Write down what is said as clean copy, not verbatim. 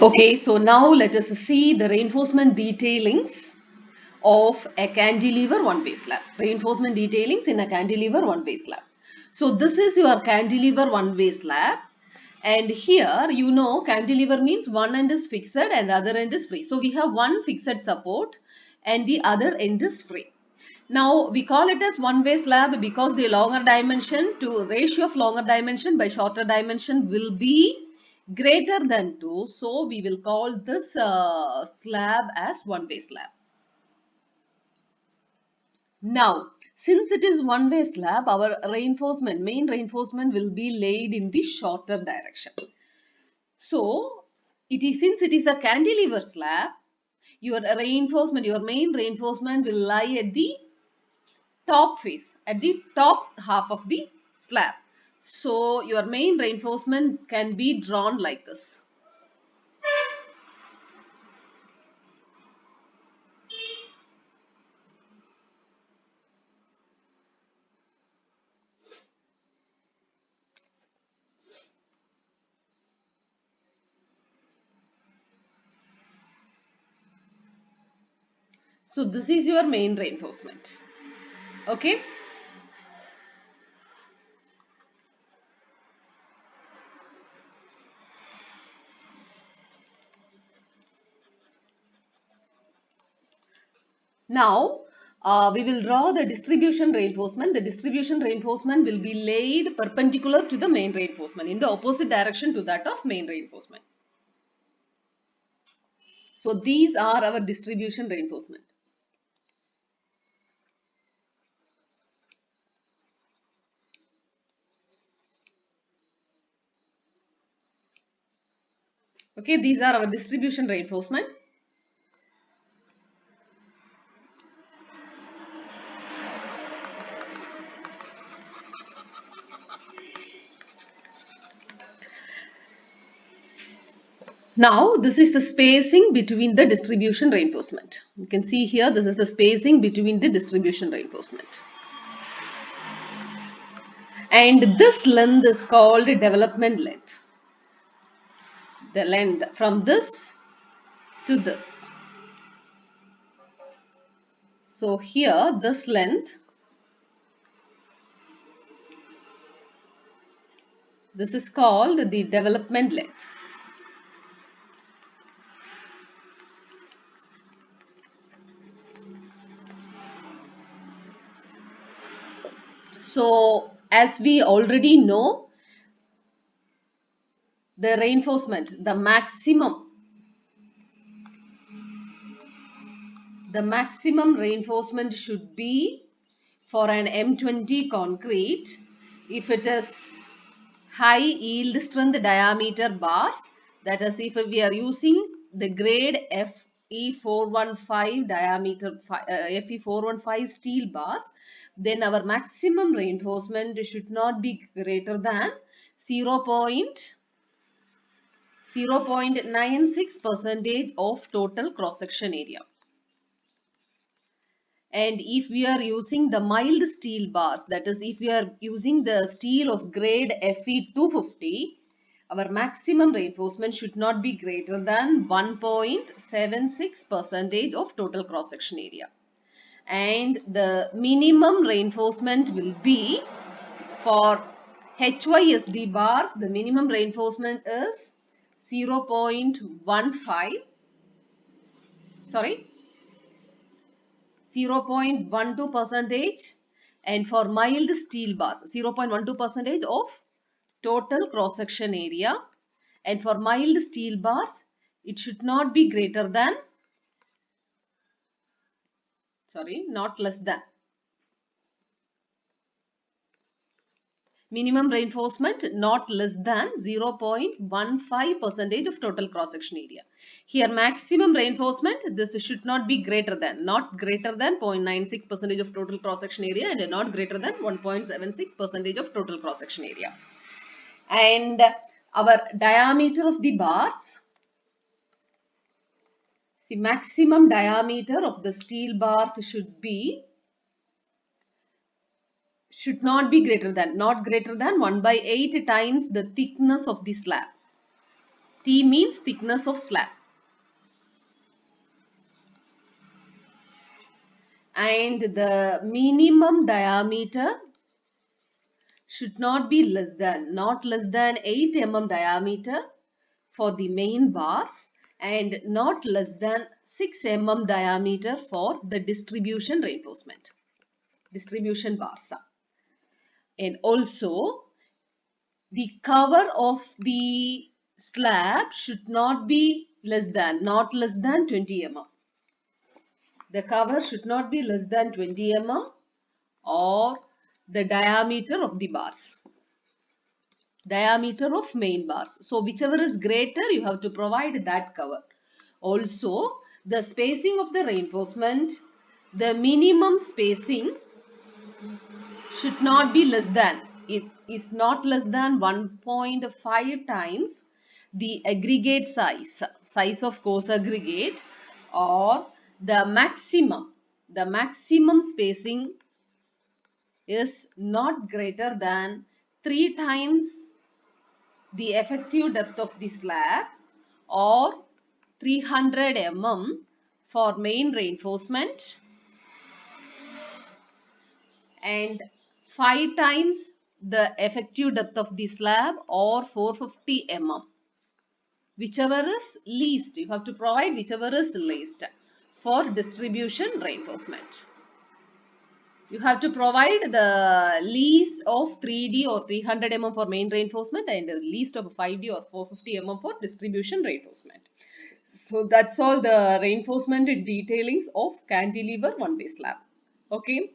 Okay, so now let us see the reinforcement detailings of a cantilever one-way slab. Reinforcement detailings in a cantilever one-way slab. So this is your cantilever one-way slab, and here you know cantilever means one end is fixed and the other end is free. So we have one fixed support and the other end is free. Now we call it as one-way slab because the longer dimension to ratio of longer dimension by shorter dimension will be greater than 2. So we will call this slab as one-way slab. Now, since it is one-way slab, our reinforcement, main reinforcement will be laid in the shorter direction. So, since it is a cantilever slab, your reinforcement, your main reinforcement will lie at the top face, at the top half of the slab. So, your main reinforcement can be drawn like this. So, this is your main reinforcement. Okay. Now, we will draw the distribution reinforcement. The distribution reinforcement will be laid perpendicular to the main reinforcement in the opposite direction to that of main reinforcement. So, these are our distribution reinforcement. Okay, these are our distribution reinforcement. Now, this is the spacing between the distribution reinforcement. You can see here, this is the spacing between the distribution reinforcement. And this length is called development length. The length from this to this. So here, this length, this is called the development length. So, as we already know, the reinforcement, the maximum reinforcement should be for an M20 concrete if it is high yield strength diameter bars, that is if we are using the grade FE415 diameter FE415 steel bars, then our maximum reinforcement should not be greater than 0.96% of total cross section area. And if we are using the mild steel bars, that is if we are using the steel of grade Fe250, our maximum reinforcement should not be greater than 1.76% of total cross section area. And the minimum reinforcement will be for HYSD bars, the minimum reinforcement is 0.12 percentage, and for mild steel bars 0.12 percentage of total cross section area, and for mild steel bars it should not be greater than not less than minimum reinforcement not less than 0.15 percentage of total cross section area. Here maximum reinforcement, this should not be greater than, not greater than 0.96 percentage of total cross section area and not greater than 1.76 percentage of total cross section area. And our diameter of the bars, see, maximum diameter of the steel bars should not be greater than, not greater than 1/8 times the thickness of the slab. T means thickness of slab. And the minimum diameter should not be less than 8 mm diameter for the main bars and not less than 6 mm diameter for the distribution reinforcement, distribution bars. And also the cover of the slab should not be less than 20 mm. The cover should not be less than 20 mm or the diameter of the bars. Diameter of main bars. So whichever is greater, you have to provide that cover. Also, the spacing of the reinforcement, the minimum spacing should not be less than, it is not less than 1.5 times the aggregate size of course aggregate, or the maximum spacing is not greater than 3 times the effective depth of the slab, or 300 mm for main reinforcement and 5 times the effective depth of the slab, or 450 mm. Whichever is least, you have to provide whichever is least for distribution reinforcement. You have to provide the least of 3D or 300 mm for main reinforcement and the least of 5D or 450 mm for distribution reinforcement. So that's all the reinforcement and detailings of cantilever one-way slab. Okay.